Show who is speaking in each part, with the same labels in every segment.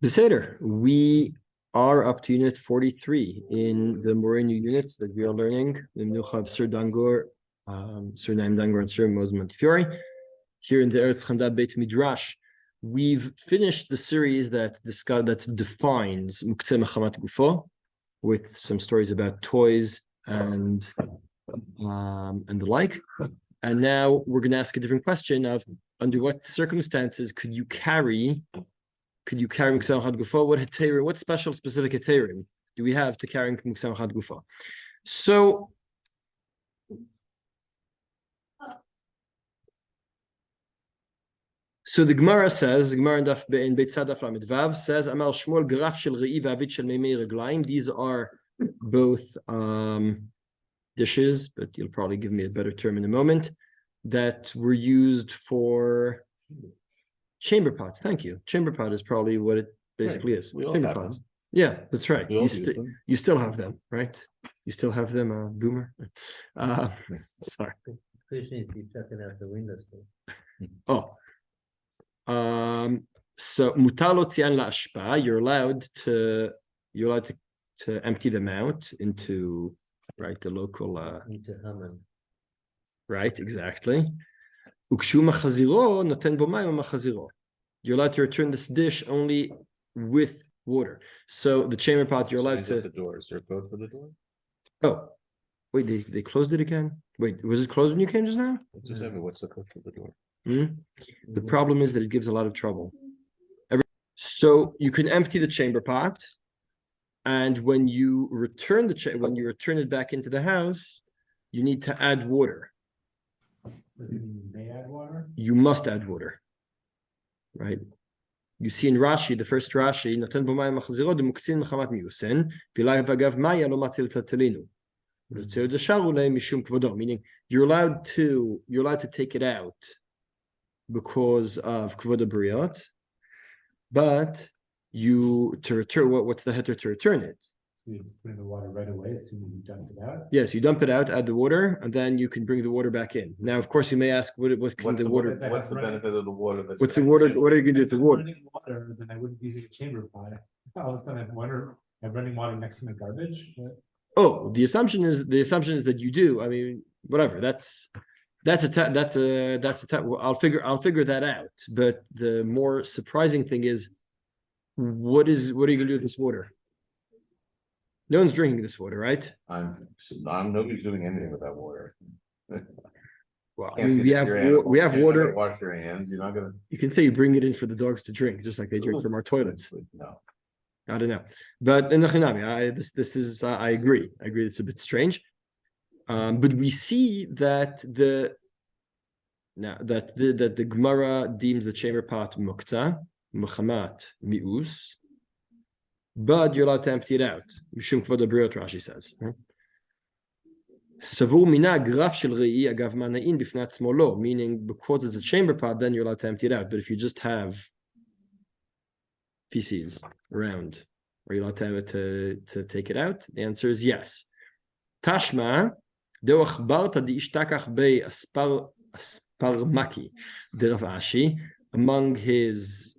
Speaker 1: Beseder, we are up to unit 43 in the more new units that we are learning. The Minucha of Sir Dangor, Sir Naim Dangor, and Sir Moshe Montefiore. Here in the Eretz Chanda Beit Midrash, we've finished the series that defines Muktze Mechamat Gufo, with some stories about toys and the like. And now we're going to ask a different question of under what circumstances could you carry Muktze Mechamat Gufo? What Heter, what special specific Heterim do we have to carrying Muktze Mechamat Gufo? So the Gemara says, the Gemara in Beit Tzadaf Lamed Vav says, Amal Shmuel Graf Shel Re'i V'Avit Shel Meimei Reglaim. These are both dishes, but you'll probably give me a better term in a moment, that were used for chamber pots. Thank you. Chamber pot is probably what it basically is. Chamber pots. Them. Yeah, that's right. You still have them, right? You still have them, Boomer. Sorry. Oh. So mutalo tzian la'ashpa, you're allowed to empty them out into the local right, exactly. Ukshu machaziro noten bo mayim machaziro. You're allowed to return this dish only with water. So the chamber pot, you're allowed to. The door. Is there a code for the door? Oh, wait, they closed it again. Wait, was it closed when you came just now?
Speaker 2: What's the code for the door?
Speaker 1: The problem is that it gives a lot of trouble. So you can empty the chamber pot, and when you return it back into the house, you need to add water.
Speaker 3: May add water?
Speaker 1: You must add water, right? You see in Rashi, the first Rashi, meaning you're allowed to take it out because of Kvod Briot, but what's the heter to return it?
Speaker 3: You put in the water right away as soon as you dump it out?
Speaker 1: Yes, you dump it out, add the water, and then you can bring the water back in. Now, of course, you may ask, what's the water?
Speaker 2: What's the benefit of the water?
Speaker 1: What's the water? What are you going to do with the water?
Speaker 3: Running water, then I wouldn't be using a chamber pot. All of a sudden, I have running water next to my garbage.
Speaker 1: Oh, the assumption is that you do. I mean, whatever. I'll figure that out. But the more surprising thing is, what are you going to do with this water? No one's drinking this water, right?
Speaker 2: Nobody's doing anything with that water.
Speaker 1: Well, I mean, we have water.
Speaker 2: Wash your hands. You're not gonna.
Speaker 1: You can say you bring it in for the dogs to drink, just like they drink from our toilets.
Speaker 2: No,
Speaker 1: I don't know, but in the Chinami, this is I agree. It's a bit strange, but we see that the Gemara deems the chamber pot muktzah, mechamat mius, but you're allowed to empty it out. Mishum kvod habriot, Rashi says. Savur mina graf shel re'i agav mana'in bifnat smolo, meaning because it's a chamber pot, then you're allowed to empty it out. But if you just have feces around, are you allowed to take it out? The answer is yes. Tashma deu achbarta di ishtakach bei asparmaki de Rav Ashi, among his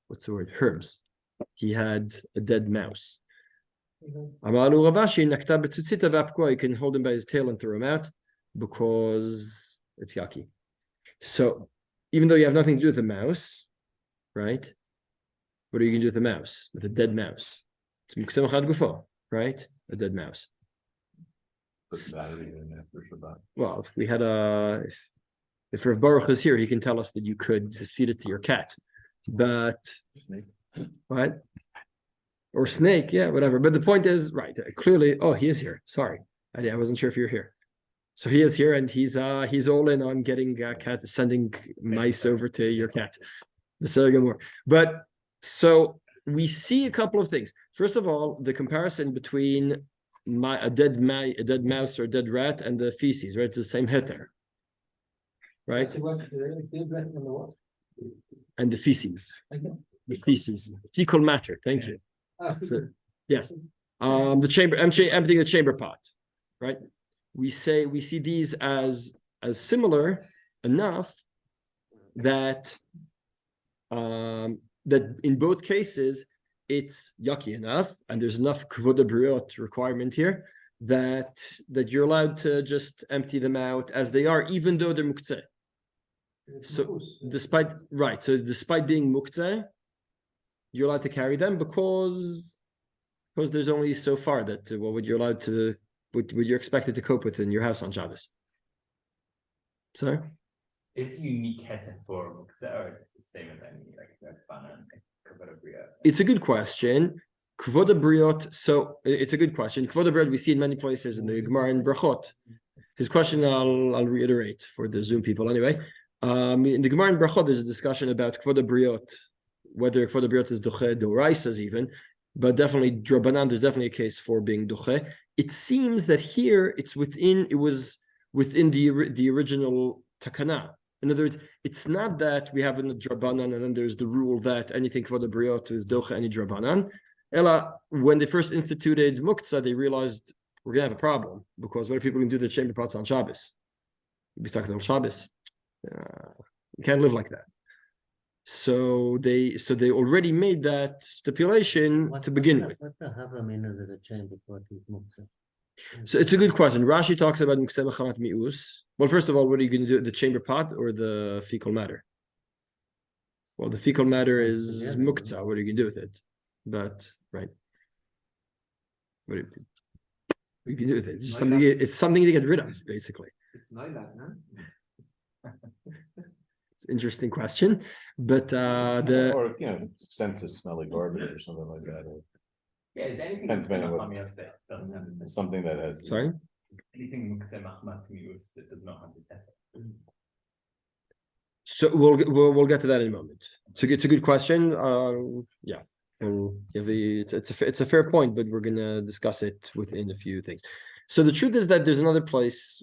Speaker 1: what's the word? Herbs. He had a dead mouse. You can hold him by his tail and throw him out because it's yucky. So even though you have nothing to do with the mouse, right? What are you going to do with the mouse? With a dead mouse? It's Muktze Mechamat Gufo, right? A dead mouse.
Speaker 2: put battery in there for Shabbat.
Speaker 1: Well, if we had if Rav Baruch is here, he can tell us that you could feed it to your cat. But
Speaker 2: Snake.
Speaker 1: what? Or snake, yeah, whatever. But the point is, right, clearly, oh, he is here. Sorry. I wasn't sure if you're here. So he is here and he's all in on getting sending mice over to your cat. But so we see a couple of things. First of all, the comparison between a dead mouse or a dead rat and the feces, right? It's the same heter. Right? And the feces. The feces. Fecal matter. Thank you. So, yes. The chamber, emptying the chamber pot, right? We see these as as similar enough that that in both cases it's yucky enough, and there's enough kvod habriot requirement here that you're allowed to just empty them out as they are, even though they're muktze. So despite being muktze, you're allowed to carry them because there's only so far that what you're allowed to, what you're expected to cope with in your house on Shabbos. So
Speaker 4: is unique Heter for Muktze, or is it the same as any like banana and kvod habriot?
Speaker 1: it's a good question. Kvod habriot. So it's a good question. Kvod habriot we see in many places in the Gemara and Brachot. His question I'll reiterate for the Zoom people anyway. In the Gemara and Brachot, there's a discussion about kvod habriot, whether kvod habriot is doche doraisas even, but definitely drabanan. There's definitely a case for being doche. It seems that here it was within the original takana. In other words, it's not that we have a drabanan and then there's the rule that anything kvod habriot is doche any drabanan. Ella, when they first instituted Muktze, they realized we're gonna have a problem because what are people gonna do the chamber pots on Shabbos? You'd be stuck on Shabbos. You can't live like that. So they already made that stipulation to begin with.
Speaker 5: What the hell mean of the chamber pot is Muktze?
Speaker 1: So it's a good question. Rashi talks about Muktze mechamat mi'us. Well, first of all, what are you going to do? The chamber pot or the fecal matter? Well, the fecal matter is Muktze. What are you going to do with it? But right, what you can do with it? It's just something. It's something to get rid of, basically.
Speaker 2: It's not that, no?
Speaker 1: It's an interesting question, but
Speaker 2: Or, sense of smelly garbage or something like that. Or
Speaker 4: Yeah, is anything
Speaker 2: Depends
Speaker 4: Muktze
Speaker 2: on what-
Speaker 4: machamios that doesn't have the
Speaker 2: something that has.
Speaker 1: sorry.
Speaker 4: anything Muktze machamios that does not have the Heter?
Speaker 1: So we'll get to that in a moment. It's a good question. Yeah. It's a fair point, but we're gonna discuss it within a few things. So the truth is that there's another place.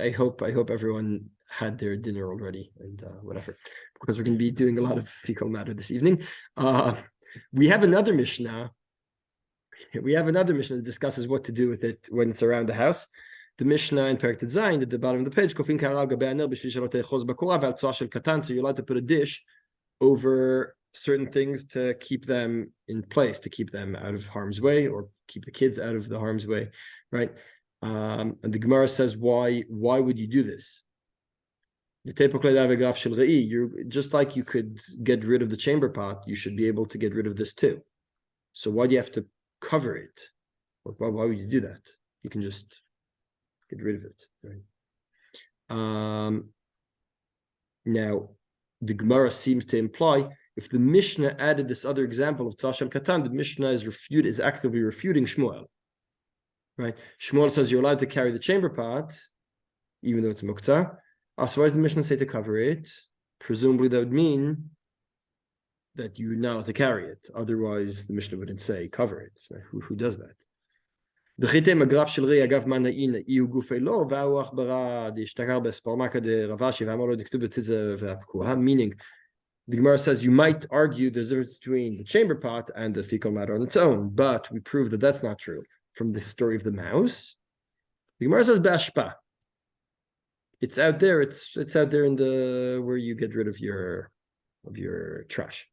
Speaker 1: I hope everyone had their dinner already and whatever, because we're gonna be doing a lot of fecal matter this evening. We have another Mishnah. That discusses what to do with it when it's around the house. The Mishnah in Perek Zayin at the bottom of the page. So you're allowed to put a dish over certain things to keep them in place, to keep them out of harm's way, or keep the kids out of the harm's way, right? And the Gemara says, why would you do this? You're just like you could get rid of the chamber pot, you should be able to get rid of this too. So why do you have to cover it? Or why would you do that? You can just get rid of it, right? Now, the Gemara seems to imply if the Mishnah added this other example of Tzashel Katan, the Mishnah is actively refuting Shmuel, right? Shmuel says you're allowed to carry the chamber pot, even though it's Muktze. So why does the Mishnah say to cover it? Presumably that would mean that you're not allowed to carry it. Otherwise, the Mishnah wouldn't say cover it. Right? Who does that? Meaning, the Gemara says you might argue there's a difference between the chamber pot and the fecal matter on its own, but we prove that that's not true from the story of the mouse. The Gemara says b'ashpa. It's out there. It's out there in the where you get rid of your trash.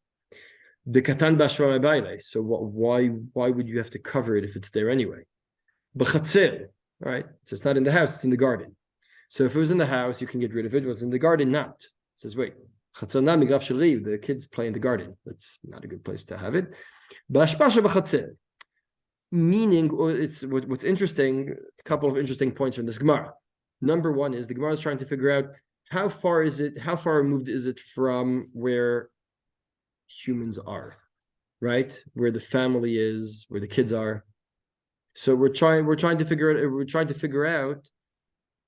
Speaker 1: The katan b'ashpa mebayle. So why would you have to cover it if it's there anyway? B'chatzel, right? So it's not in the house; it's in the garden. So if it was in the house, you can get rid of it. What's in the garden, not. It says wait. The kids play in the garden. That's not a good place to have it. Meaning, it's what's interesting. A couple of interesting points from this Gemara. Number one is the Gemara is trying to figure out how far removed is it from where humans are, right? Where the family is, where the kids are. So we're trying to figure out.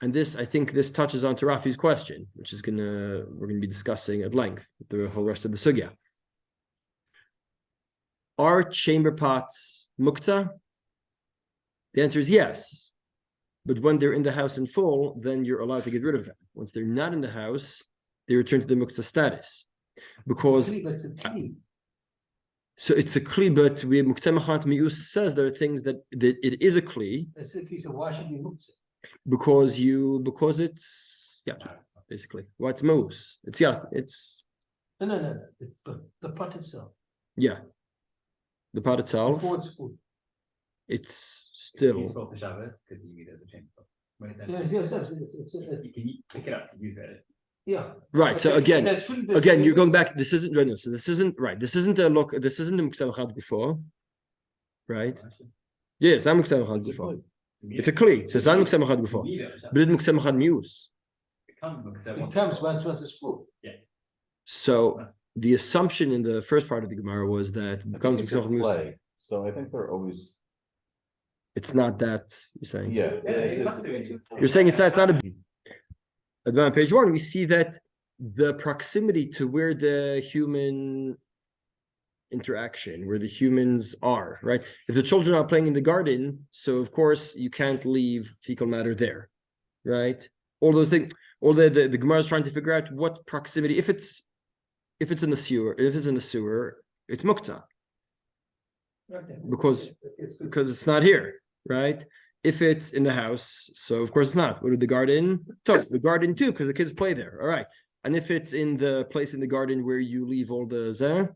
Speaker 1: And I think this touches on to Rafi's question, which we're gonna be discussing at length the whole rest of the sugya. Are chamber pots Muktze? The answer is yes. But when they're in the house in full, then you're allowed to get rid of them. Once they're not in the house, they return to the Muktze status. Because so it's a kli, but Muktze Machat Mius says there are things that it is a kli.
Speaker 5: So why should be Muktze?
Speaker 1: Because it's yeah, basically. What's moose? It's it's
Speaker 5: No, the pot itself.
Speaker 1: yeah. The pot itself,
Speaker 5: Before it's food.
Speaker 1: it's
Speaker 4: It's
Speaker 1: still
Speaker 4: useful for Shabbat because you use it as a chainsaw. When it's
Speaker 5: Yes,
Speaker 4: empty,
Speaker 5: yes, yes, it's,
Speaker 4: you can pick it up to use it.
Speaker 5: yeah.
Speaker 1: right. So
Speaker 5: Okay,
Speaker 1: again,
Speaker 5: that shouldn't be-
Speaker 1: again, you're going back. This isn't right. No, so this isn't right. This isn't a look. This isn't the Muktze before, right? Yes, I'm Muktze before. It's a kli. So it's not Muktze before, but it's Muktze mius.
Speaker 5: It comes once it's full.
Speaker 1: So the assumption in the first part of the Gemara was that it
Speaker 2: I
Speaker 1: becomes
Speaker 2: think it's a
Speaker 1: Muktze mius.
Speaker 2: play, so I think they're always,
Speaker 1: It's not that you're saying.
Speaker 2: yeah.
Speaker 1: You're saying it's not a. On page 1, we see that the proximity to where the human interaction, where the humans are, right? If the children are playing in the garden, so of course you can't leave fecal matter there, right? All those things, all the Gemara is trying to figure out what proximity, if it's in the sewer, it's Muktze, because it's not here, right? If it's in the house, so of course it's not. What did the garden? The garden too, because the kids play there. All right. And if it's in the place in the garden where you leave all the zeh,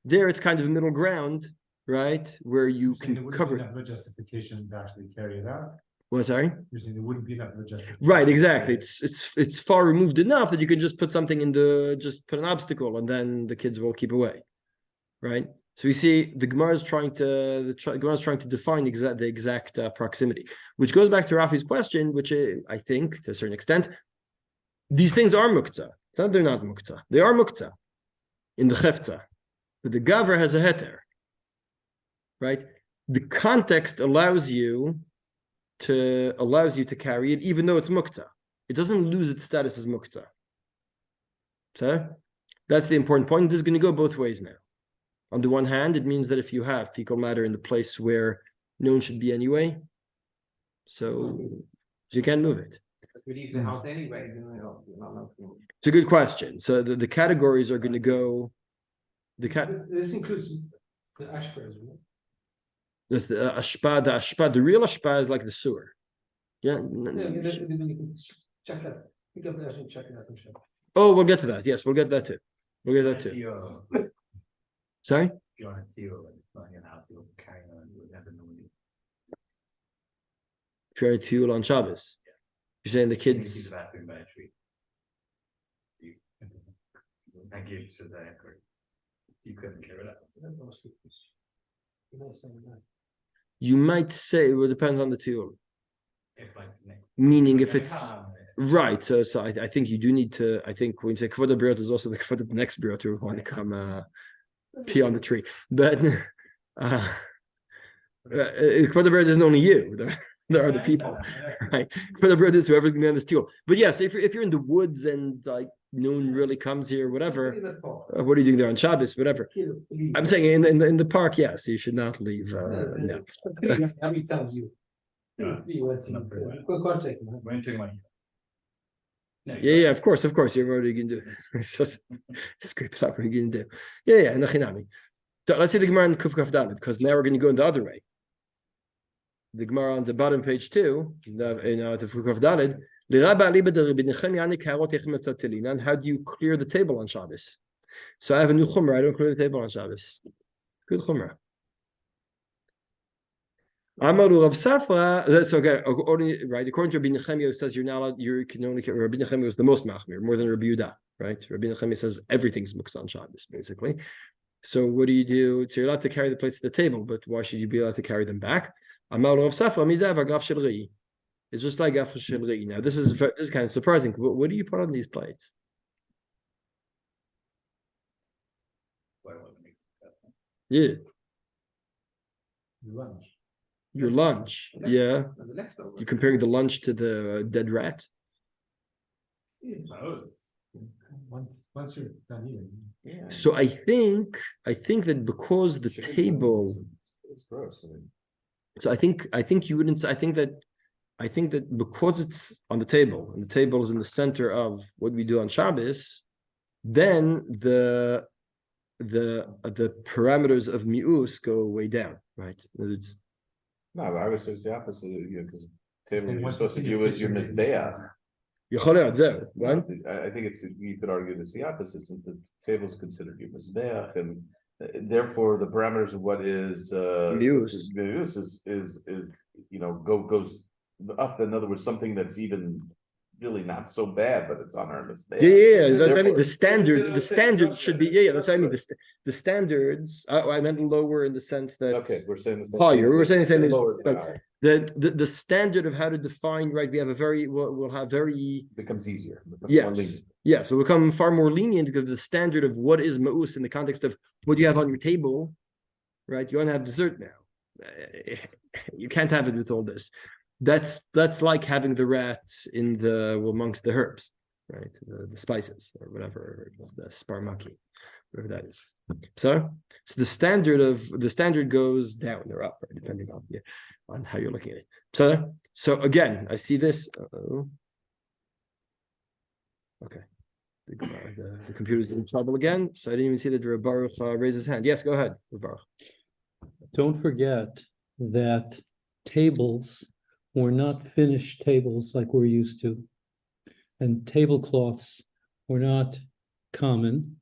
Speaker 1: there it's kind of a middle ground, right? Where you
Speaker 3: You're saying there
Speaker 1: can
Speaker 3: wouldn't
Speaker 1: cover.
Speaker 3: be enough of a justification to actually carry it out.
Speaker 1: What, sorry?
Speaker 3: You're saying there wouldn't be enough of a justification.
Speaker 1: Right, exactly. It's far removed enough that you can just put something just put an obstacle and then the kids will keep away. Right? So we see the Gemara is trying to define the exact proximity, which goes back to Rafi's question, which I think to a certain extent, these things are Muktze. It's not they're not Muktze. They are Muktze in the Chefza, but the Gaver has a Heter. Right? The context allows you to carry it, even though it's Muktze. It doesn't lose its status as Muktze. So that's the important point. This is going to go both ways now. On the one hand, it means that if you have fecal matter in the place where no one should be anyway, so you can't move it.
Speaker 5: We leave the house anyway,
Speaker 1: It's a good question. So the categories are going to go.
Speaker 5: This includes the ashper as well.
Speaker 1: The ashpa, the real ashpa is like the sewer. Yeah.
Speaker 5: Check that. Pick up the ash and check it out.
Speaker 1: Oh, we'll get to that. Yes, we'll get to that too. We'll get to that too. Sorry?
Speaker 4: If you're on a teal and it's not in your house, you'll carry on, you would never know when you.
Speaker 1: If you're at Tiul on Shabbos, you're saying the
Speaker 4: You see
Speaker 1: kids.
Speaker 4: the bathroom by a tree. Thank you for that. You couldn't clear it up.
Speaker 1: You might say well, it depends on the Tiul.
Speaker 4: If like
Speaker 1: Meaning if it's right, so I think you do need to. I think when you say Kvod Briot is also the Kvod of the next Briot who want to come pee on the tree, but Kvod Briot isn't only you. There are the people, right? Kvod Briot is whoever's going to be on this Tiul. But yes, if you're in the woods and like no one really comes here, whatever. What are you doing there on Shabbos? Whatever. I'm saying in the park, yes, you should not leave. No.
Speaker 5: How many times you?
Speaker 4: Yeah.
Speaker 5: You went to
Speaker 4: Not very well.
Speaker 5: go contact them.
Speaker 4: We're talking about. No,
Speaker 1: Yeah, of course. You're what are you gonna do? Just scrape it up. What are you gonna do? Yeah, Nachinami. So let's see the Gemara in Kuf Kaf Dalet, because now we're going to go in the other way. The Gemara on the bottom page 2, in Kuf Kaf Dalet. And how do you clear the table on Shabbos? So I have a new chumrah. I don't clear the table on Shabbos. Good chumrah. Amaru Rav Safra. That's okay. Right. According to Rabbi Nechemia, it says you're not allowed. You can only. Rabbi Nechemia was the most machmir, more than Rabbi Yehuda. Right. Rabbi Nechemia says everything's muktze on Shabbos, basically. So what do you do? So you're allowed to carry the plates to the table, but why should you be allowed to carry them back? Amaru Rav Safra midav agraf shel rei. It's just like Gaf Shel Rei. Now, this is kind of surprising. What do you put on these plates? Yeah. Your lunch. Yeah. You're comparing the lunch to the dead rat.
Speaker 3: Once you're done eating.
Speaker 1: So I think that because the table.
Speaker 2: It's gross. I mean.
Speaker 1: So I think you wouldn't. I think that because it's on the table and the table is in the center of what we do on Shabbos, then the parameters of mi'us go way down, right?
Speaker 2: No, but I would say it's the opposite, because table
Speaker 3: And
Speaker 2: you're
Speaker 3: once
Speaker 2: supposed to
Speaker 3: you
Speaker 2: do is your
Speaker 3: picture it,
Speaker 2: mizbeach.
Speaker 1: יכול להיות, זהו, right?
Speaker 2: I think you could argue it's the opposite, since the table is considered your mizbeach, and therefore the parameters of what is
Speaker 1: Mius.
Speaker 2: mius is goes up. In other words, something that's even really not so bad, but it's on our mizbeach.
Speaker 1: Yeah, that's what I mean.
Speaker 2: Therefore-
Speaker 1: The standards should be, that's what I mean. The standards, I meant lower in the sense that
Speaker 2: Okay, we're saying the same.
Speaker 1: higher. We're saying the same.
Speaker 2: Lower than
Speaker 1: But
Speaker 2: higher.
Speaker 1: the standard of how to define, right? We have we'll have very
Speaker 2: Becomes easier. Becomes more
Speaker 1: yes,
Speaker 2: lenient.
Speaker 1: yes. We'll become far more lenient because the standard of what is ma'us in the context of what you have on your table, right? You want to have dessert now. You can't have it with all this. That's like having the rats in amongst the herbs, right? The spices or whatever it was, the sparmaki, whatever that is. So the standard goes down or up, right, depending on how you're looking at it. So again, I see this. Okay, the computer's in trouble again. So I didn't even see that Reb Baruch raised his hand. Yes, go ahead, Reb Baruch.
Speaker 6: Don't forget that tables were not finished tables like we're used to. And tablecloths were not common.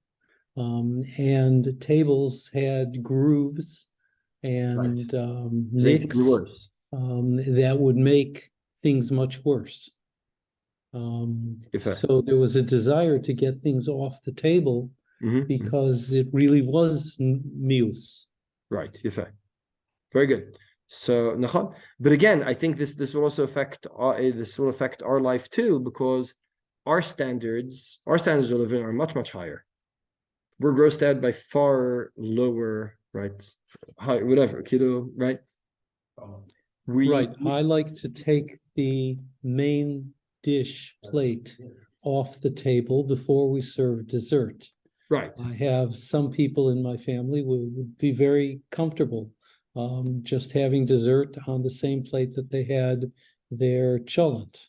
Speaker 6: And tables had grooves and nicks
Speaker 1: Worse.
Speaker 6: that would make things much worse. So there was a desire to get things off the table because it really was mius.
Speaker 1: Right, very good. So, but again, I think this will also affect our life too, because our standards of living are much higher. We're grossed out by far lower, right? High, whatever, kilo, right?
Speaker 6: Right. I like to take the main dish plate off the table before we serve dessert.
Speaker 1: Right.
Speaker 6: I have some people in my family would be very comfortable just having dessert on the same plate that they had their cholent.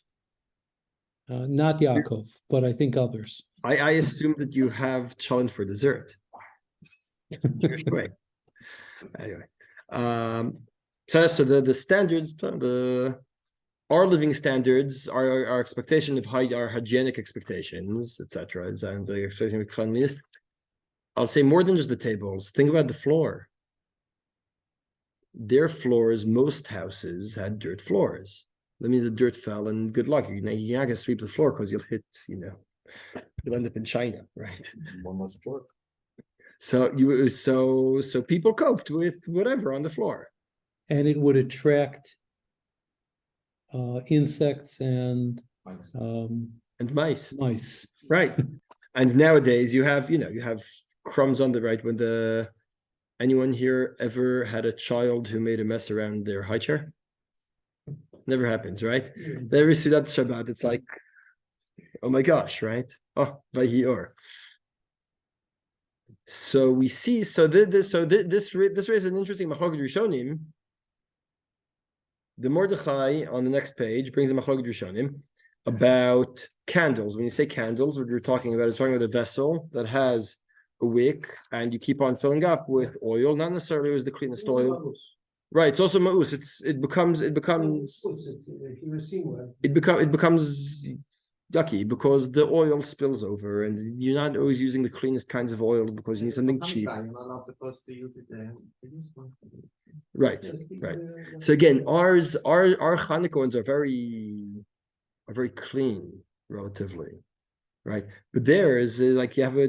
Speaker 6: Not Yaakov, but I think others.
Speaker 1: I assume that you have cholent for dessert. Anyway, so the standards, our living standards, our expectation of our hygienic expectations, etc., and the expectation of cleanliness. I'll say more than just the tables. Think about the floor. Their floors, most houses had dirt floors. That means the dirt fell, and good luck. You're not gonna sweep the floor because you'll hit, you'll end up in China, right?
Speaker 2: One less floor.
Speaker 1: So people coped with whatever on the floor,
Speaker 6: and it would attract insects and
Speaker 1: mice.
Speaker 6: Mice,
Speaker 1: right? And nowadays you have crumbs on the right. When anyone here ever had a child who made a mess around their high chair? Never happens, right? Every Sudat Shabbat, it's like, oh my gosh, right? Oh, Heter. So we see. This raises an interesting machlokes rishonim. The Mordechai on the next page brings a machlokes rishonim about candles. When you say candles, what you're talking about is talking about a vessel that has a wick, and you keep on filling up with oil. Not necessarily always the cleanest oil. Right, it's also ma'us. It becomes yucky because the oil spills over, and you're not always using the cleanest kinds of oil because you need something cheap. Right. So again, our Hanukkah ones are very clean relatively, right? But theirs is like you have a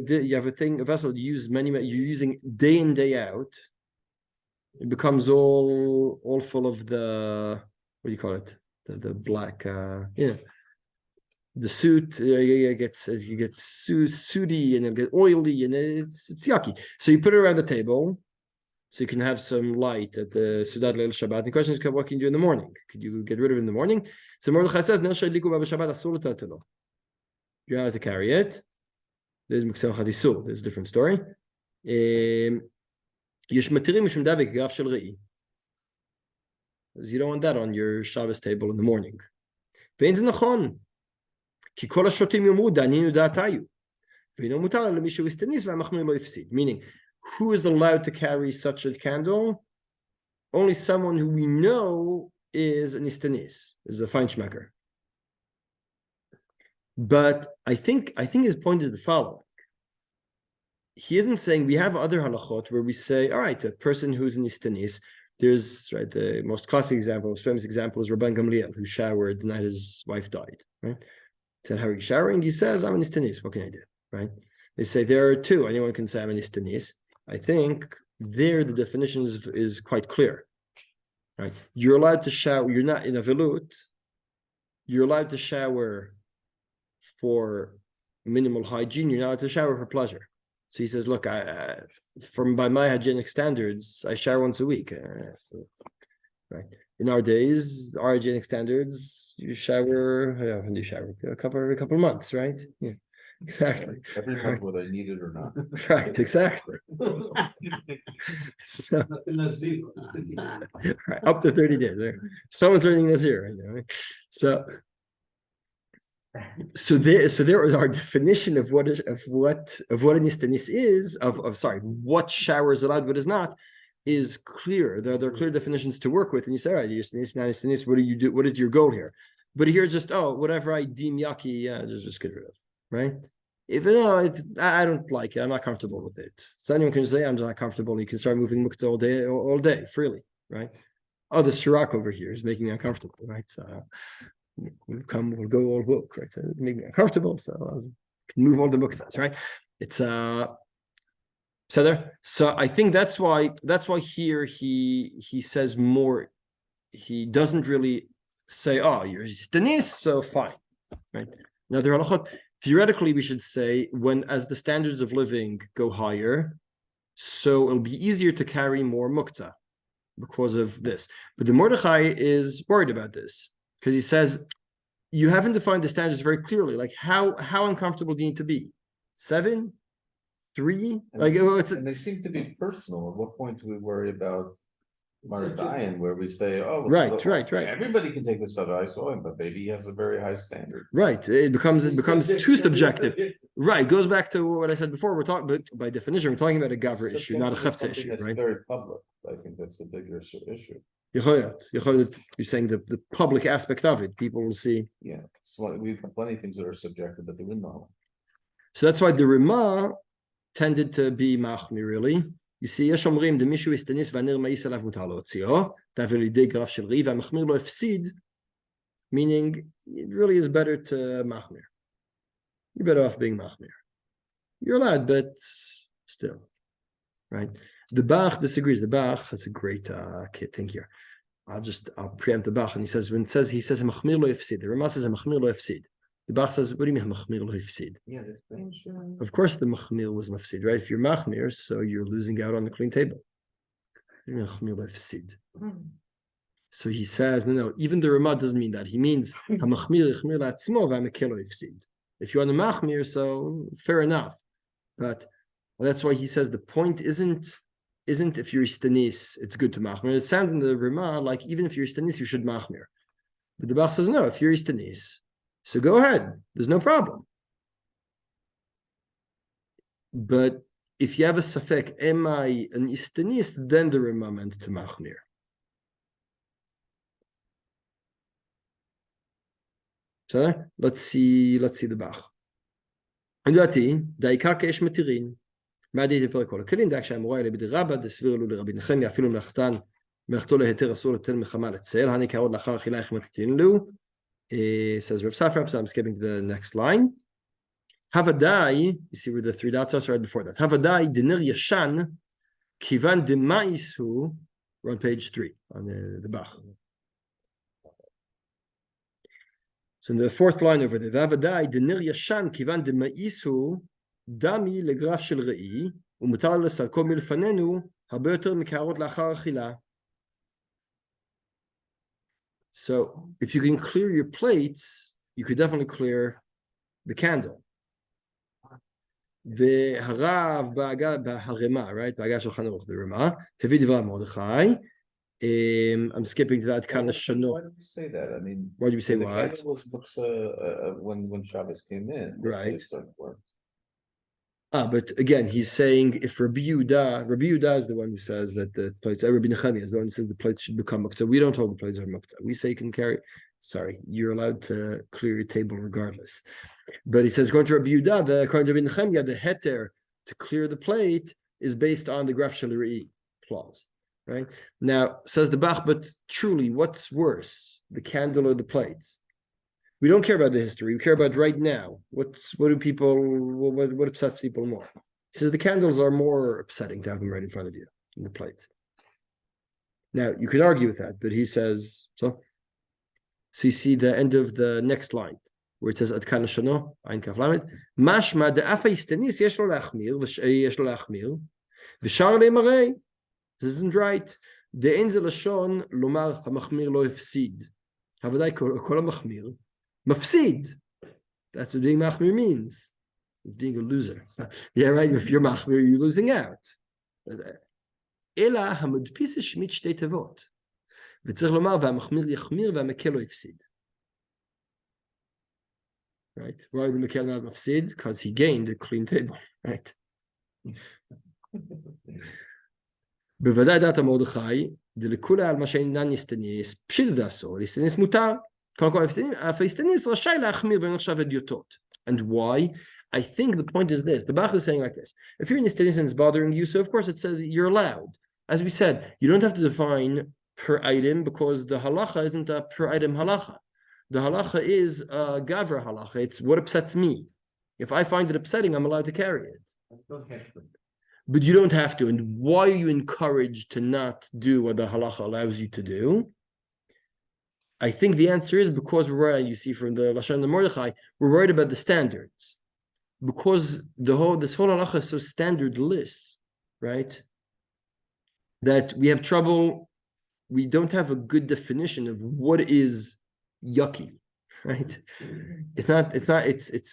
Speaker 1: vessel you use you're using day in day out. It becomes all full of the, what do you call it? The black, the soot. You get sooty and it gets oily and it's yucky. So you put it around the table, so you can have some light at the Sudat Leil Shabbat. The question is, what can you do in the morning? Could you get rid of it in the morning? So Mordechai says, you're allowed to carry it. There's Muktze Chadisur. There's a different story. You don't want that on your Shabbos table in the morning. Meaning, who is allowed to carry such a candle? Only someone who we know is an istanis, is a feinschmecker. But I think his point is the following. He isn't saying we have other halachot where we say, all right, a person who's an istanis, there's right the most classic example, most famous example is Rabban Gamliel, who showered the night his wife died. Right? He said, how are you showering? He says, I'm an istanis. What can I do? Right? They say there are two. Anyone can say I'm an istanis. I think there the definition is quite clear. Right? You're allowed to shower. You're not in a velut. You're allowed to shower for minimal hygiene. You're not allowed to shower for pleasure. So he says, look, by my hygienic standards, I shower once a week. Right. In our days, our hygienic standards, you shower, how often do you shower? Every couple of months, right? Yeah, exactly.
Speaker 2: Every month, whether I need it or not.
Speaker 1: Right, exactly. So, right, up to 30 days. Right? Someone's learning this here, right? So there our definition of what an istanis is, what shower is allowed, what is not, is clear. There are clear definitions to work with, and you say, all right, istanis, not istanis, what do you do? What is your goal here? But here, just whatever I deem yucky, just get rid of, right? If I don't like it, I'm not comfortable with it. So anyone can say I'm not comfortable. You can start moving Muktze all day freely, right? Oh, the Shirak over here is making me uncomfortable, right? So we'll go all woke, right? So it make me uncomfortable, so I can move all the Muktzes, right? It's so I think that's why here he says more. He doesn't really say, oh, you're istanis, so fine, right? Now there are halachot. Theoretically, we should say as the standards of living go higher, so it'll be easier to carry more Muktze because of this. But the Mordechai is worried about this because he says you haven't defined the standards very clearly. Like how uncomfortable do you need to be? 7, 3?
Speaker 2: And they seem to be personal. At what point do we worry about Mardayan, where we say, oh,
Speaker 1: right.
Speaker 2: Everybody can take this other. I saw him, but maybe he has a very high standard.
Speaker 1: Right. It becomes too subjective. Right. It goes back to what I said before. We're talking, but by definition, we're talking about a gavra issue, not a chafetz issue,
Speaker 2: that's
Speaker 1: right?
Speaker 2: Very public. I think that's a bigger issue.
Speaker 1: You're saying the public aspect of it. People will see.
Speaker 2: Yeah, we've got plenty of things that are subjective, but they're not.
Speaker 1: So that's why the Rima tended to be machmir, really. You see, יש אומרים, דמישהו הסתניס והנר מאיס עליו מותר להוציאו, תעביר לידי גרף של רי, והמחמיר לא הפסיד, meaning, it really is better to machmir. You're better off being machmir. You're allowed, but still, right? The Bach disagrees. The Bach has a great thing here. I'll preempt the Bach, and he says, machmir lo yafsid. The Rama says, machmir lo yafsid. The Bach says, what do you mean machmir lo yafsid?
Speaker 2: Yeah,
Speaker 1: Of course the machmir was mafsid, right? If you're machmir, so you're losing out on the clean table. Machmir lo yafsid. So he says, no, even the Rama doesn't mean that. He means hamachmir yachmir la'atzmo v'hamekel lo yafsid. If you're on the machmir, so fair enough. But that's why he says the point isn't if you're istanis, it's good to machmir. It sounds in the Rama like even if you're istanis, you should machmir. But the Bach says, no, if you're istanis, so go ahead. There's no problem. But if you have a safek, am I an istanis, then the Rama meant to machmir. So let's see the Bach. לדעתי, דעיקר כאש מתירין. מה דעתי פרק כל הכלים, דעק שהאמורה אלה בדי רבא, דסביר לו לרבי נחמי, אפילו מלאכתו להיתר אסור לתל מחמה לצל, הנקרא עוד לאחר אכילה איך מתקטין לו. Says Rav Safra, so I'm skipping to the next line. Havadai, you see where the 3 dots are, so right before that. Havadai dinir yashan, kivan demaisu, we're on page 3, on the Bach. So in the 4th line over there, Havadai dinir yashan, kivan demaisu, dami legraf shel rei, ומותר לסלקו מלפנינו, הרבה יותר מקערות לאחר אכילה. So if you can clear your plates, you could definitely clear the candle. The Harav Harema, right? Ba'aga Shulchan Aruch, the Rema. Hevi Divrei Mordechai. I'm skipping to that kind of shano.
Speaker 2: Why do we say that? I mean,
Speaker 1: why do we say
Speaker 2: the
Speaker 1: what?
Speaker 2: candle was books when Shabbos came in.
Speaker 1: Right. But again, he's saying if Rabbi Yehuda is the one who says that the plates, Rabbi Nechemia is the one who says the plates should become Muktze. We don't hold the plates are Muktze. We say you can carry. sorry, you're allowed to clear your table regardless. But he says, according to Rabbi Yehuda, according to Rabbi Nechemia, the heter to clear the plate is based on the graf shaliri clause, right? Now, says the Bach, but truly, what's worse, the candle or the plates? We don't care about the history. We care about right now. What upsets people more? He says the candles are more upsetting to have them right in front of you than the plates. Now, you could argue with that, but he says, so you see the end of the next line, where it says, Ad kan shano, ein kaf lamed, mashma de afa istanis yesh lo lachmir, yesh lo lachmir, v'shar le'marei. This isn't right. De ein ze lashon lomar hamachmir lo hefsid. Havadai kol hamachmir mafsid. That's what being machmir means. It's being a loser. Yeah, right. If you're machmir, you're losing out. Ela hamudpis shmit shtei tevot. V'tzich lomar v'hamachmir yachmir v'hamekel lo hefsid. Right? Why the mekel not mafsid? Because he gained a clean table. Right? בוודאי דעת מרדכי, דלכולה על מה שאינן יסתניס, פשיט דעשור, יסתניס מותר. קודם כל, אף יסתניס רשאי להחמיר ונחשב הדיוטות. And why? I think the point is this. The Bach is saying like this. If you're in yistinus and it's bothering you, so of course it says you're allowed. As we said, you don't have to define per item because the halacha isn't a per item halacha. The halacha is a gavra halacha. It's what upsets me. If I find it upsetting, I'm allowed to carry it. But you don't have to. And why are you encouraged to not do what the halacha allows you to do? I think the answer is because we're worried, you see from the Lashon the Mordechai, we're worried about the standards. Because this whole halacha is so standardless, right? That we have trouble, we don't have a good definition of what is yucky, right? It's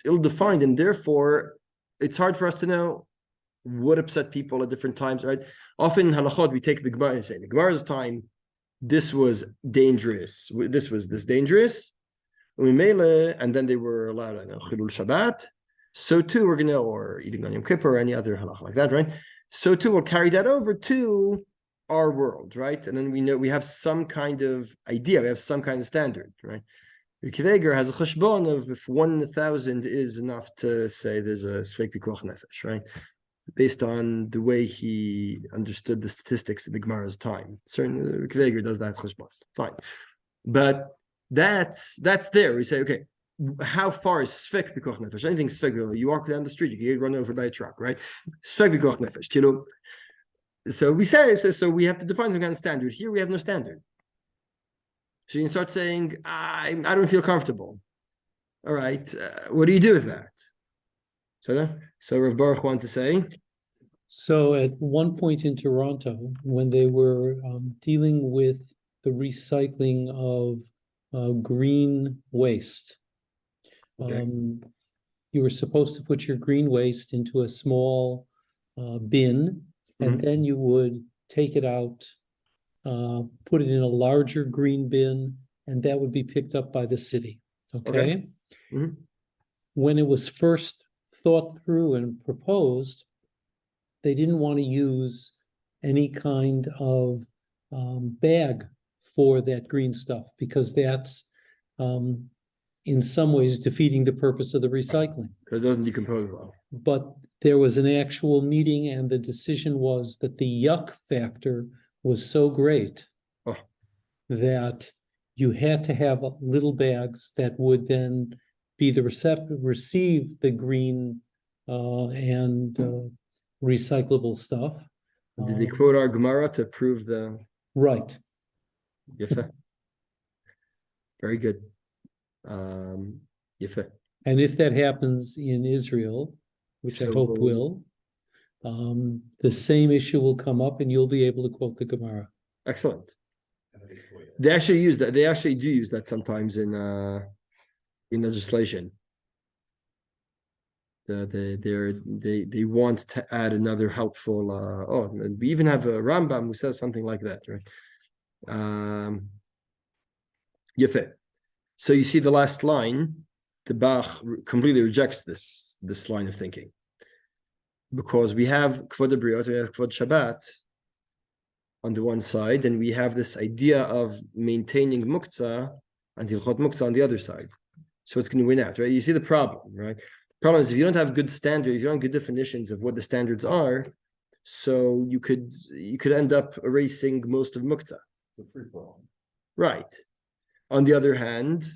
Speaker 1: ill-defined, and therefore it's hard for us to know what upset people at different times, right? Often in halachot, we take the Gemara and say, the Gemara's time, this was dangerous. This was dangerous. And then they were allowed, Chilul Shabbat. So too, we're going to, or eating on Yom Kippur or any other halacha like that, right? So too, we'll carry that over to our world, right? And then we know we have some kind of idea, we have some kind of standard, right? Kiveger has a cheshbon of if 1 in 1,000 is enough to say there's a sfeik pikuach nefesh, right? Based on the way he understood the statistics of the Gemara's time. Certainly, Kveger does that cheshbon. Fine. But that's there. We say, okay, how far is Sfek Pikuach Nefesh? Anything Sfek, you walk down the street, you get run over by a truck, right? Sfek Pikuach Nefesh. So we say, so we have to define some kind of standard. Here we have no standard. So you can start saying, I don't feel comfortable. All right, what do you do with that? So Rav Baruch wanted to say.
Speaker 6: So at one point in Toronto, when they were dealing with the recycling of green waste,
Speaker 1: Okay.
Speaker 6: You were supposed to put your green waste into a small bin, and then you would take it out, put it in a larger green bin, and that would be picked up by the city. Okay. When it was first thought through and proposed, they didn't want to use any kind of bag for that green stuff because that's in some ways defeating the purpose of the recycling.
Speaker 1: It doesn't decompose well.
Speaker 6: But there was an actual meeting and the decision was that the yuck factor was so great that you had to have little bags that would then be the receive the green and recyclable stuff.
Speaker 1: Did they quote our Gemara to prove the...
Speaker 6: Right.
Speaker 1: Yefe. Very good. Yefe.
Speaker 6: And if that happens in Israel, which I hope will, the same issue will come up and you'll be able to quote the Gemara.
Speaker 1: Excellent. They actually use that. They actually do use that sometimes in legislation. They want to add another helpful. We even have a Rambam who says something like that, right? Yefe. So you see the last line, the Bach completely rejects this line of thinking, because we have Kvod Abriot, we have Kvod Shabbat on the one side, and we have this idea of maintaining Muktze and Hilchot Muktze on the other side. So it's going to win out, right? You see the problem, right? Problem is if you don't have good standards, if you don't have good definitions of what the standards are, so you could end up erasing most of Muktze.
Speaker 2: It's a free for all.
Speaker 1: Right. On the other hand,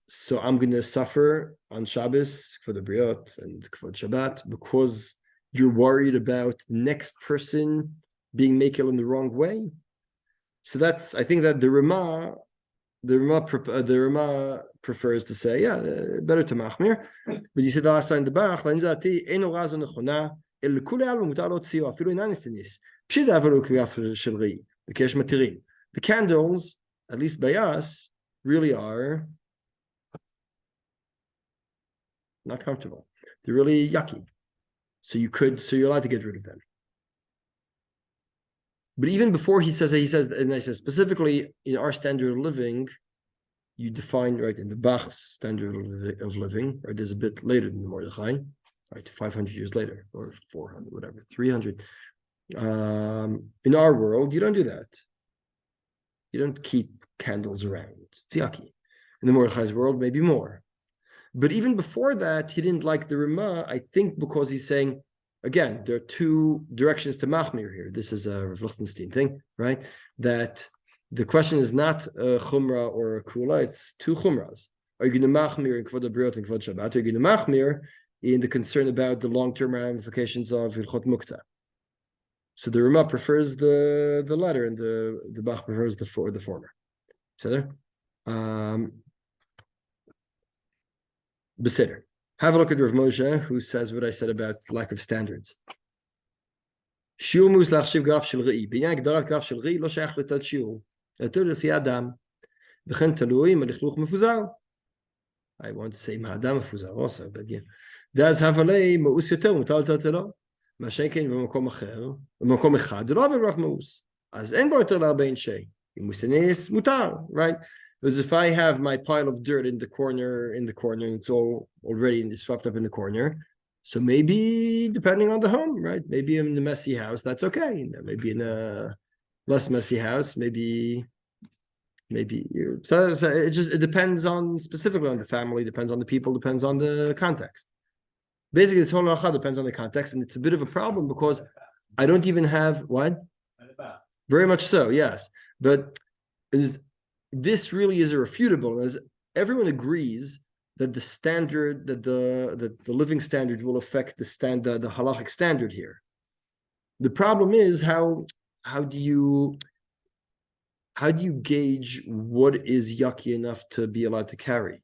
Speaker 1: so I'm going to suffer on Shabbos for the Briot and for Shabbat because you're worried about the next person being makel in the wrong way. So I think that the Rama prefers to say, yeah, better to machmir. But you said the last time in the Bach, the candles, at least by us, really are not comfortable. They're really yucky. So you're allowed to get rid of them. But even before he says, and I said specifically in our standard of living, you define, right, in the Bach's standard of living, right, there's a bit later than the Mordechai, right, 500 years later, or 400, whatever, 300. In our world, you don't do that. You don't keep candles around. It's yucky. In the Mordechai's world, maybe more. But even before that, he didn't like the Rama, I think because he's saying, again, there are two directions to Machmir here. This is a Rav Lichtenstein thing, right? That the question is not a Chumrah or a Kula, it's two Chumras. Are you going to Machmir in Kvod HaBriot and Kvod Shabbat? Are you going to Machmir in the concern about the long-term ramifications of Hilchot Muktze? So the Rama prefers the latter and the Bach prefers the former. So Besider. Have a look at Rav Moshe, who says what I said about lack of standards. Shiur mus lachshiv graf shel re'i. B'inyan agdarat graf shel re'i lo shayach letat shiur. Etur lefi adam. V'chen talui melichluch mefuzar. I want to say ma'adam mefuzar also, but yeah. Daz havalei ma'us yoter mutal tatelo. מה שכן במקום אחר, במקום אחד, זה לא עבר רק מאוס. אז אין בו יותר להרבה אנשי. אם הוא סנס, מותר, right? Because if I have my pile of dirt in the corner, and it's all already swept up in the corner, so maybe, depending on the home, right? Maybe in a messy house, that's okay. Maybe in a less messy house, maybe so it depends on, specifically on the family, depends on the people, depends on the context. Basically, this whole halacha depends on the context, and it's a bit of a problem because I don't even have what? Very much so, yes. But this really is irrefutable. As everyone agrees that the standard, that the living standard will affect the halachic standard here. The problem is how do you gauge what is yucky enough to be allowed to carry?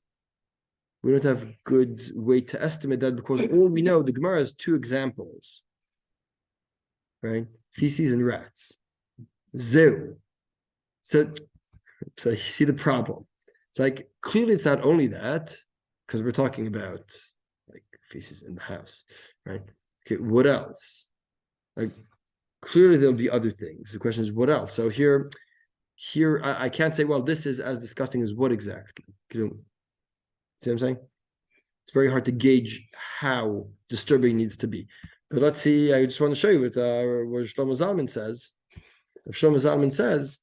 Speaker 1: We don't have a good way to estimate that because all we know, the Gemara has two examples, right? Feces and rats. Zeu. So you see the problem. It's like, clearly it's not only that, because we're talking about like feces in the house, right? Okay, what else? Like, clearly there'll be other things. The question is, what else? So here I can't say, well, this is as disgusting as what exactly? See what I'm saying? It's very hard to gauge how disturbing it needs to be. But let's see, I just want to show you what Shlomo Zalman says. Shlomo Zalman says,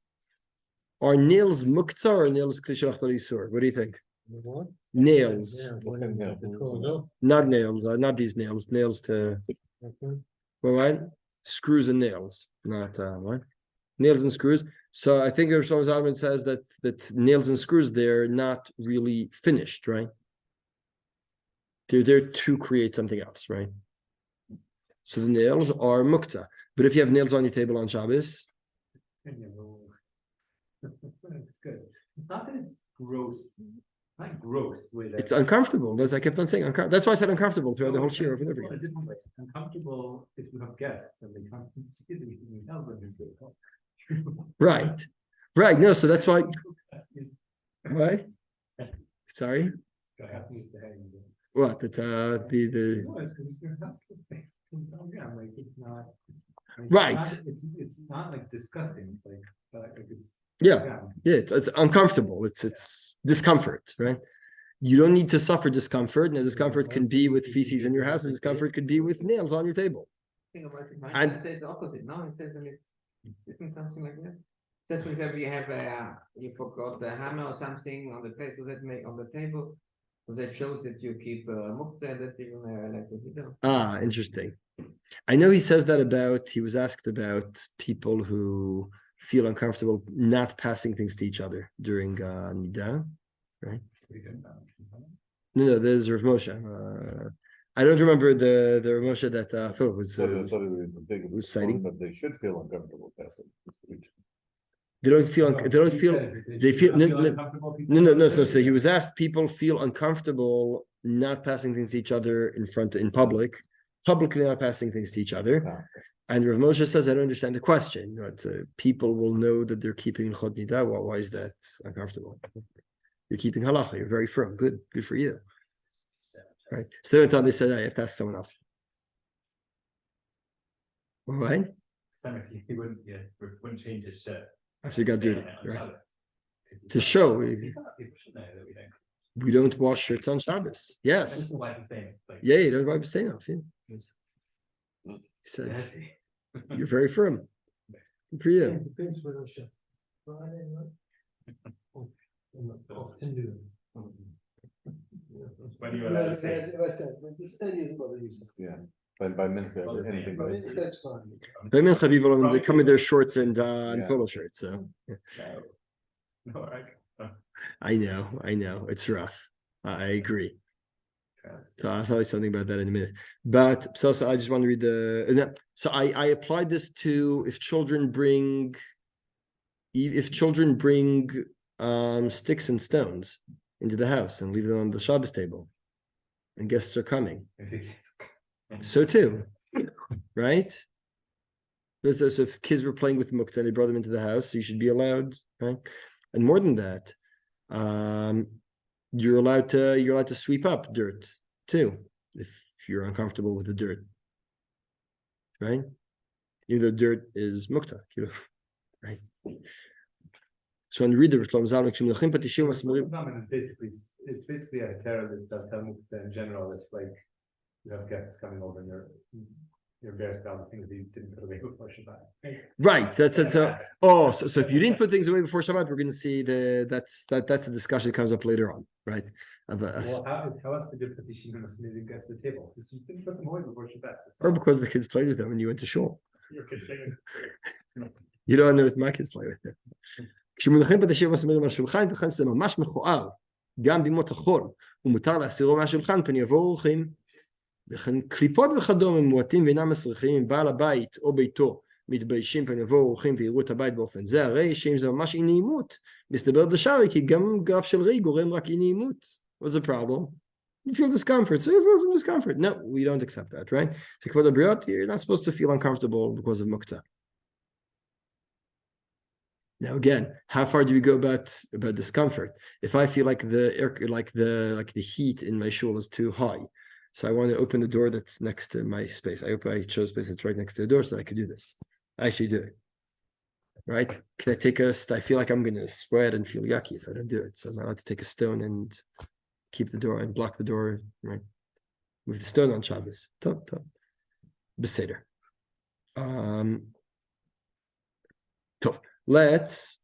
Speaker 1: are nails Muktze or nails Klishalach Isur? What do you think? Nails. Not nails, not these nails. Nails to, well, right? Screws and nails, not what? Nails and screws. So I think Shlomo Zalman says that nails and screws, they're not really finished, right? They're there to create something else, right? So the nails are Muktze. But if you have nails on your table on Shabbos,
Speaker 3: it's good. It's not that it's gross. It's not gross the way that
Speaker 1: it's uncomfortable. As I kept on saying, that's why I said uncomfortable throughout the whole year over and over
Speaker 3: Well,
Speaker 1: again.
Speaker 3: a different way. Uncomfortable if you have guests and they come and see the nails on your table.
Speaker 1: Right. No, so that's why. What? Sorry. What? The
Speaker 3: No, it's because it's your house. Yeah, like it's not.
Speaker 1: Right.
Speaker 3: It's not like disgusting. It's like it's.
Speaker 1: yeah, it's uncomfortable. It's discomfort, right? You don't need to suffer discomfort. Now, discomfort can be with feces in your house, and discomfort could be with nails on your table.
Speaker 5: Think about it.
Speaker 1: And-
Speaker 5: It says the opposite. No, it says when it's isn't something like that. Just for example, you have you forgot the hammer or something on the place, so that make on the table. So that shows that you keep Muktze, and that's even like the Heter.
Speaker 1: Ah, interesting. I know he says that about, he was asked about people who feel uncomfortable not passing things to each other during Nida, right? No, there's Rav Moshe. I don't remember the Rav Moshe that Phil was citing.
Speaker 2: But they should feel uncomfortable passing.
Speaker 1: They don't feel,
Speaker 3: No,
Speaker 1: they don't
Speaker 3: he
Speaker 1: feel,
Speaker 3: says that
Speaker 1: they
Speaker 3: should
Speaker 1: feel,
Speaker 3: not
Speaker 1: no,
Speaker 3: uncomfortable, people
Speaker 1: no,
Speaker 3: don't
Speaker 1: so
Speaker 3: say
Speaker 1: he
Speaker 3: it.
Speaker 1: was asked, people feel uncomfortable not passing things to each other in publicly not passing things to each other. And Rav Moshe says, I don't understand the question. But people will know that they're keeping Chod Nida. Well, why is that uncomfortable? You're keeping halacha. You're very firm. Good for you. Right. So they said, I have to ask someone else. All right.
Speaker 4: He wouldn't change his shirt.
Speaker 1: After you got dirty,
Speaker 4: on
Speaker 1: right?
Speaker 4: Shabbat.
Speaker 1: To show
Speaker 4: People should know that we don't.
Speaker 1: we don't wash shirts on Shabbos. Yes.
Speaker 4: That's why the thing. Like,
Speaker 1: Yeah, you don't wipe the stain off. Yeah. Yes. He said,
Speaker 4: dirty.
Speaker 1: you're very firm. Good for you.
Speaker 5: Depends where the shop. Friday, right? Often do.
Speaker 4: When you allowed to say.
Speaker 5: The study is about the
Speaker 2: Yeah, by minute, anything.
Speaker 5: I mean, that's fine.
Speaker 1: They people they come in their shorts and
Speaker 2: Yeah.
Speaker 1: polo shirts. So yeah.
Speaker 4: No,
Speaker 1: I know. It's rough. I agree. So I'll tell you something about that in a minute. But so I just want to read so I applied this to if children bring sticks and stones into the house and leave them on the Shabbos table, and guests are coming. So too, right? So if kids were playing with Muktze and they brought them into the house, you should be allowed, right? And more than that, you're allowed to sweep up dirt too if you're uncomfortable with the dirt, right? Even though dirt is Muktze, right? So when you read the
Speaker 3: It's basically a terror that does tell Muktze in general. It's like you have guests coming over and you're embarrassed about the things that you didn't put away before Shabbat.
Speaker 1: Right. That's it. So if you didn't put things away before Shabbat, we're going to see that's a discussion that comes up later on, right?
Speaker 3: Well, how else did you put the Shiur at the table? Because you didn't put them away before Shabbat.
Speaker 1: Or because the kids played with them when you went to shul.
Speaker 3: Your kids played with
Speaker 1: You don't know what my kids play with them. כשמונחים את השיר מסבירים על השולחן, לכן זה ממש מכוער, גם בימות החול, ומותר להסירו מהשולחן פן יבואו אורחים. וכן קליפות וכדומה מועטים ואינם מסריחים, אם בעל הבית או ביתו מתביישים פן יבואו אורחים ויראו את הבית באופן זה, הרי שאם זה ממש אי נעימות, מסתבר דשארי, כי גם גרף של ראי גורם רק אי נעימות. What's the problem? You feel discomfort, so you feel some discomfort. No, we don't accept that, right? So kavod habriot, you're not supposed to feel uncomfortable because of Muktze. Now again, how far do we go about discomfort? If I feel like the heat in my shul is too high, so I want to open the door that's next to my space. I chose a space that's right next to the door so that I could do this. I actually do it. Right? Can I take I feel like I'm going to sweat and feel yucky if I don't do it. So I'm allowed to take a stone and keep the door and block the door, right? With the stone on Shabbos. Top. Beseder. Tough. Let's